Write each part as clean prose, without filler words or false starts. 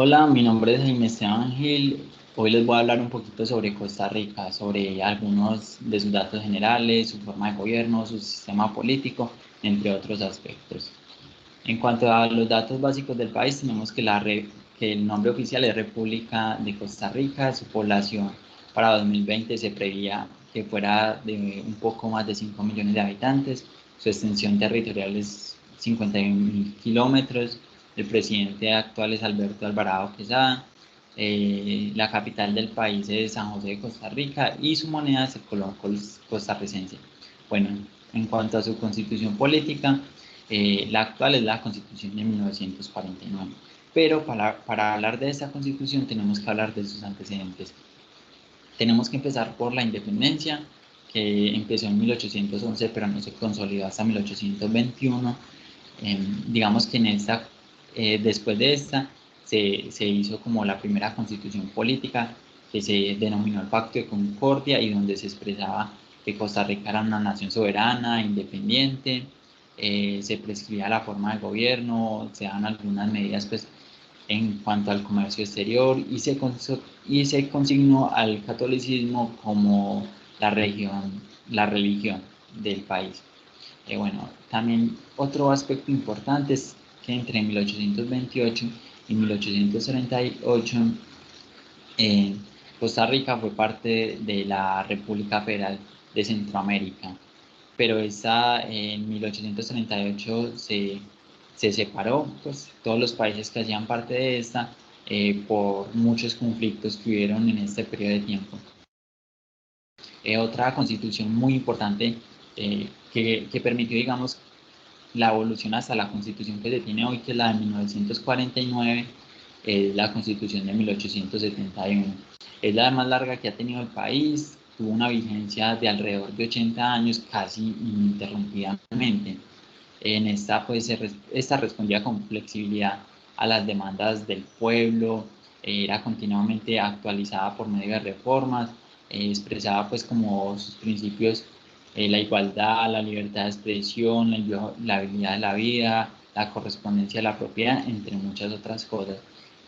Hola, mi nombre es Jaime Esteban Gil. Hoy les voy a hablar un poquito sobre Costa Rica, sobre algunos de sus datos generales, su forma de gobierno, su sistema político, entre otros aspectos. En cuanto a los datos básicos del país, tenemos que el nombre oficial es República de Costa Rica. Su población para 2020 se preveía que fuera de un poco más de 5 millones de habitantes. Su extensión territorial es 51.000 kilómetros. El presidente actual es Alberto Alvarado Quesada. La capital del país es San José de Costa Rica y su moneda es el colón costarricense. Bueno, en cuanto a su constitución política, la actual es la Constitución de 1949. Pero para hablar de esta Constitución tenemos que hablar de sus antecedentes. Tenemos que empezar por la independencia, que empezó en 1811, pero no se consolidó hasta 1821. Digamos que después de esta se hizo como la primera constitución política, que se denominó el Pacto de Concordia, y donde se expresaba que Costa Rica era una nación soberana, independiente. Se prescribía la forma de gobierno, se dan algunas medidas pues, en cuanto al comercio exterior, y se consignó al catolicismo como la religión del país. Bueno, también otro aspecto importante es que entre 1828 y 1838 eh, Costa Rica fue parte de la República Federal de Centroamérica, pero esa en 1838 se separó, pues todos los países que hacían parte de esta, por muchos conflictos que hubieron en este periodo de tiempo. Otra constitución muy importante que permitió, digamos, la evolución hasta la constitución que se tiene hoy, que es la de 1949, es la constitución de 1871. Es la más larga que ha tenido el país, tuvo una vigencia de alrededor de 80 años, casi ininterrumpidamente. En esta, pues, esta respondía con flexibilidad a las demandas del pueblo, era continuamente actualizada por medio de reformas, expresaba pues como sus principios, la igualdad, la libertad de expresión, la habilidad de la vida, la correspondencia de la propiedad, entre muchas otras cosas.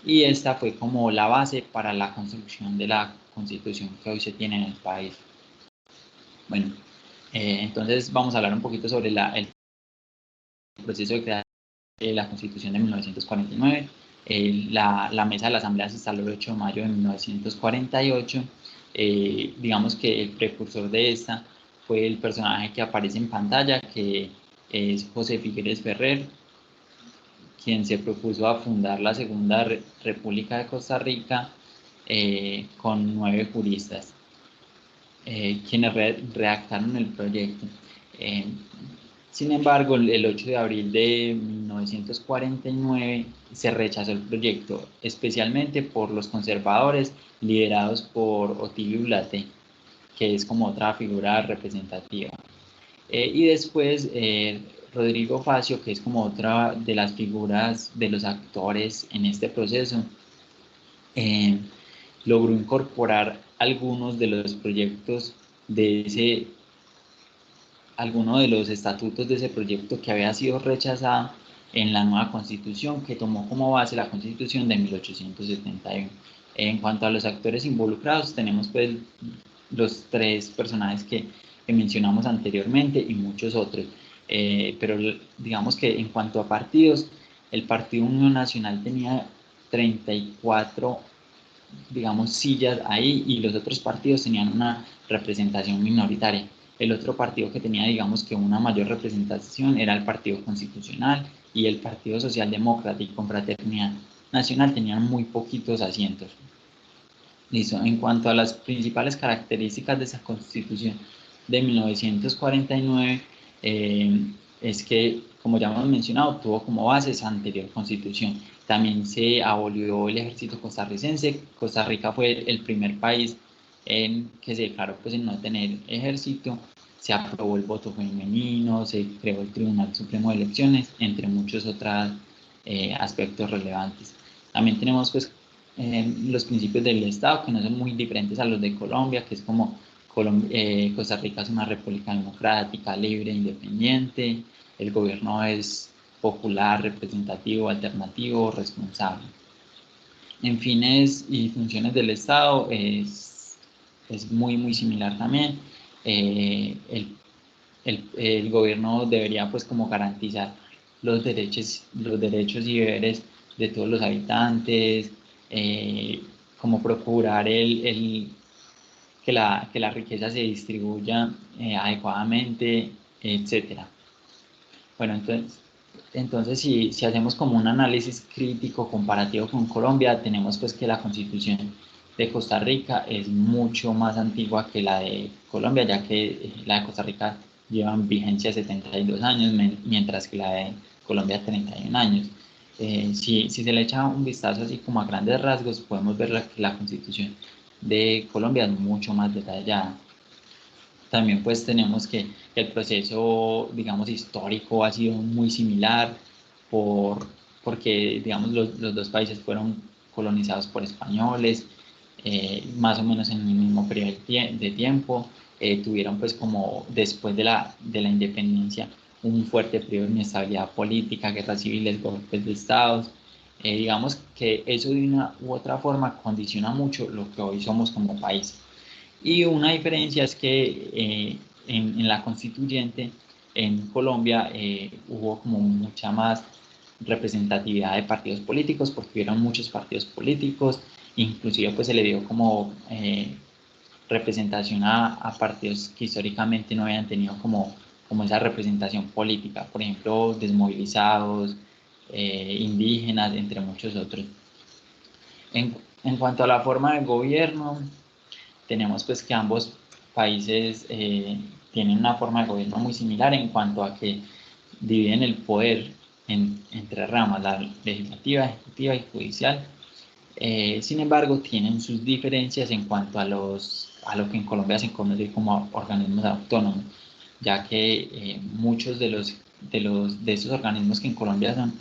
Y esta fue como la base para la construcción de la constitución que hoy se tiene en el país. Bueno, entonces vamos a hablar un poquito sobre el proceso de creación la Constitución de 1949. La mesa de la Asamblea se instaló el 8 de mayo de 1948. Digamos que el precursor de esta fue el personaje que aparece en pantalla, que es José Figueres Ferrer, quien se propuso a fundar la Segunda República de Costa Rica, con 9 juristas, quienes redactaron el proyecto. Eh, Sin embargo, el 8 de abril de 1949 se rechazó el proyecto, especialmente por los conservadores liderados por Otilio Ulate, que es como otra figura representativa. Y después Rodrigo Facio, que es como otra de las figuras de los actores en este proceso, eh, logró incorporar algunos de los proyectos de ese alguno de los estatutos de ese proyecto que había sido rechazado en la nueva constitución, que tomó como base la constitución de 1871. En cuanto a los actores involucrados, tenemos pues los 3 personajes que mencionamos anteriormente y muchos otros. Pero digamos que en cuanto a partidos, el Partido Unión Nacional tenía 34, digamos, sillas ahí, y los otros partidos tenían una representación minoritaria. El otro partido que tenía, digamos, que una mayor representación era el Partido Constitucional, y el Partido Socialdemócrata y Confraternidad Nacional tenían muy poquitos asientos. Listo. En cuanto a las principales características de esa constitución de 1949, es que, como ya hemos mencionado, tuvo como base esa anterior constitución. También se abolió el ejército costarricense. Costa Rica fue el primer país en que se declaró pues, en no tener ejército. Se aprobó el voto femenino, se creó el Tribunal Supremo de Elecciones, entre muchos otros aspectos relevantes. También tenemos pues los principios del Estado, que no son muy diferentes a los de Colombia, que es como Costa Rica es una república democrática, libre, independiente, el gobierno es popular, representativo, alternativo, responsable. En fines y funciones del Estado es muy similar también. El gobierno debería pues como garantizar los derechos y deberes de todos los habitantes, como procurar que la riqueza se distribuya adecuadamente, etcétera. Bueno, entonces si hacemos como un análisis crítico comparativo con Colombia, tenemos pues que la Constitución de Costa Rica es mucho más antigua que la de Colombia, ya que la de Costa Rica lleva en vigencia 72 años, mientras que la de Colombia 31 años. Si se le echa un vistazo así como a grandes rasgos, podemos ver que la Constitución de Colombia es mucho más detallada. También pues tenemos que el proceso, digamos, histórico ha sido muy similar porque, digamos, los dos países fueron colonizados por españoles, más o menos en el mismo periodo de tiempo. Tuvieron pues como después de la independencia un fuerte periodo de inestabilidad política, guerras civiles, golpes de estados. Digamos que eso de una u otra forma condiciona mucho lo que hoy somos como país. Y una diferencia es que en la constituyente en Colombia hubo como mucha más representatividad de partidos políticos porque hubieron muchos partidos políticos, inclusive pues se le dio como representación a partidos que históricamente no habían tenido como esa representación política, por ejemplo, desmovilizados, indígenas, entre muchos otros. En cuanto a la forma de gobierno, tenemos pues que ambos países tienen una forma de gobierno muy similar en cuanto a que dividen el poder entre ramas, la legislativa, ejecutiva y judicial. Sin embargo, tienen sus diferencias en cuanto a lo que en Colombia se conoce como organismos autónomos, ya que muchos de esos organismos que en Colombia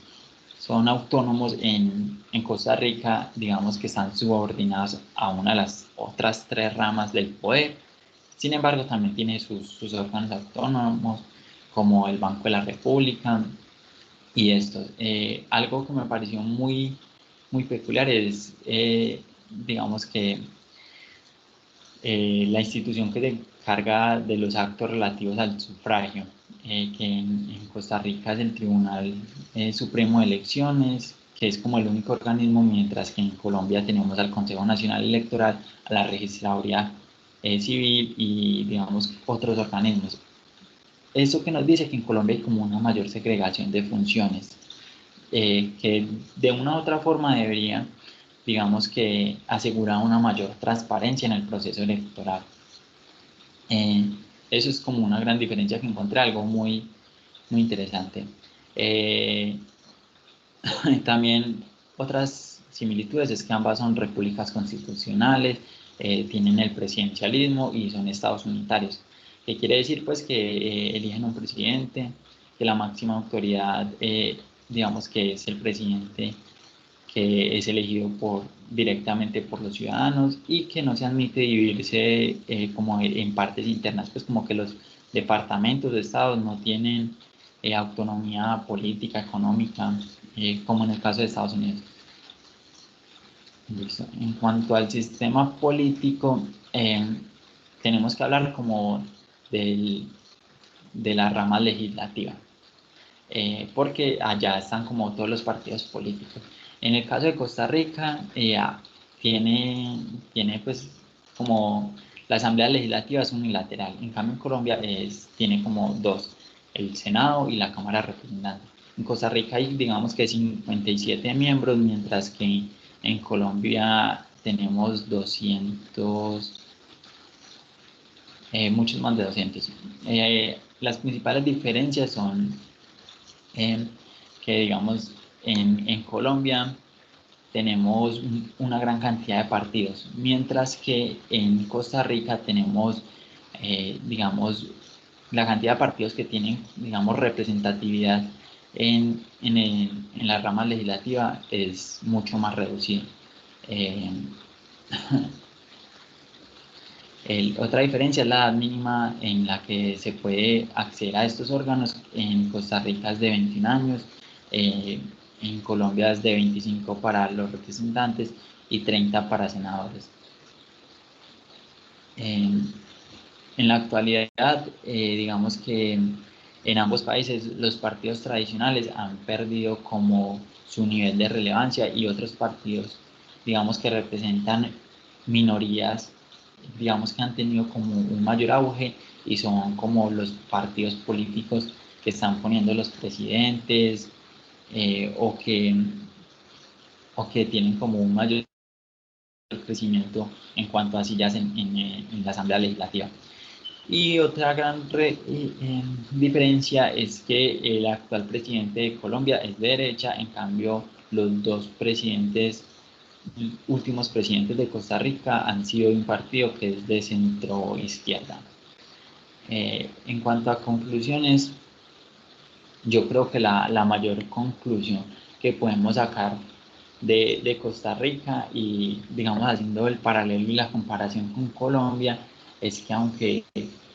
son autónomos en Costa Rica, digamos que están subordinados a una de las otras tres ramas del poder. Sin embargo, también tiene sus órganos autónomos, como el Banco de la República y esto. Algo que me pareció muy peculiar es, digamos que la institución que se encarga de los actos relativos al sufragio, que en Costa Rica es el Tribunal Supremo de Elecciones, que es como el único organismo, mientras que en Colombia tenemos al Consejo Nacional Electoral, a la Registraduría Civil y, digamos, otros organismos. Eso que nos dice que en Colombia hay como una mayor segregación de funciones, que de una u otra forma debería, digamos que, asegurar una mayor transparencia en el proceso electoral. Eso es como una gran diferencia que encontré, algo muy interesante. También otras similitudes es que ambas son repúblicas constitucionales, tienen el presidencialismo y son estados unitarios. ¿Qué quiere decir? Pues que eligen un presidente, que la máxima autoridad, digamos que es el presidente, que es elegido directamente por los ciudadanos y que no se admite dividirse como en partes internas, pues como que los departamentos de estados no tienen autonomía política, económica, como en el caso de Estados Unidos. Listo. En cuanto al sistema político, tenemos que hablar como de la rama legislativa. Porque allá están como todos los partidos políticos. En el caso de Costa Rica, tiene pues como la Asamblea Legislativa es unilateral, en cambio en Colombia tiene como dos, el Senado y la Cámara de Representantes. En Costa Rica hay digamos que 57 miembros, mientras que en Colombia tenemos 200, muchos más de 200. Las principales diferencias son que digamos en Colombia tenemos una gran cantidad de partidos, mientras que en Costa Rica tenemos, digamos, la cantidad de partidos que tienen, digamos, representatividad en la rama legislativa es mucho más reducida. Eh, Otra diferencia es la edad mínima en la que se puede acceder a estos órganos. En Costa Rica es de 21 años, en Colombia es de 25 para los representantes y 30 para senadores. En la actualidad, digamos que en ambos países los partidos tradicionales han perdido como su nivel de relevancia y otros partidos, digamos que representan minorías, digamos que han tenido como un mayor auge y son como los partidos políticos que están poniendo los presidentes o que tienen como un mayor crecimiento en cuanto a sillas en la Asamblea Legislativa. Y otra gran diferencia es que el actual presidente de Colombia es de derecha, en cambio los dos presidentes, últimos presidentes de Costa Rica han sido de un partido que es de centro izquierda. En cuanto a conclusiones, yo creo que la mayor conclusión que podemos sacar de Costa Rica y digamos haciendo el paralelo y la comparación con Colombia es que aunque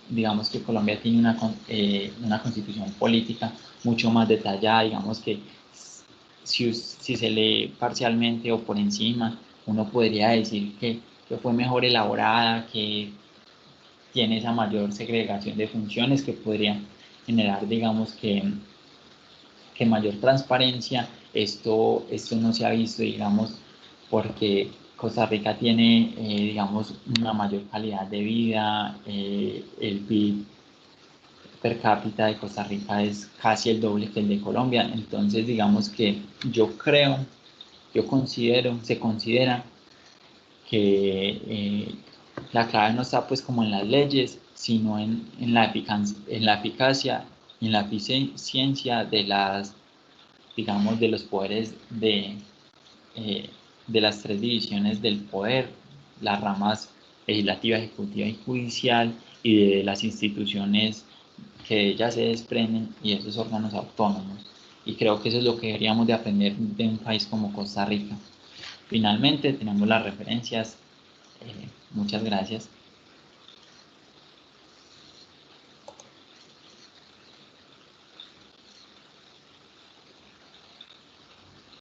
digamos que Colombia tiene una constitución política mucho más detallada, digamos que si se lee parcialmente o por encima, uno podría decir que fue mejor elaborada, que tiene esa mayor segregación de funciones que podría generar, digamos que mayor transparencia. Esto no se ha visto, digamos, porque Costa Rica tiene, digamos, una mayor calidad de vida, el PIB per cápita de Costa Rica es casi el doble que el de Colombia, entonces digamos que se considera que la clave no está pues como en las leyes, sino en la eficacia y en la eficiencia de las, digamos, de los poderes de las tres divisiones del poder, las ramas legislativa, ejecutiva y judicial, y de las instituciones que de ellas se desprenden y esos órganos autónomos. Y creo que eso es lo que deberíamos de aprender de un país como Costa Rica. Finalmente tenemos las referencias. Muchas gracias.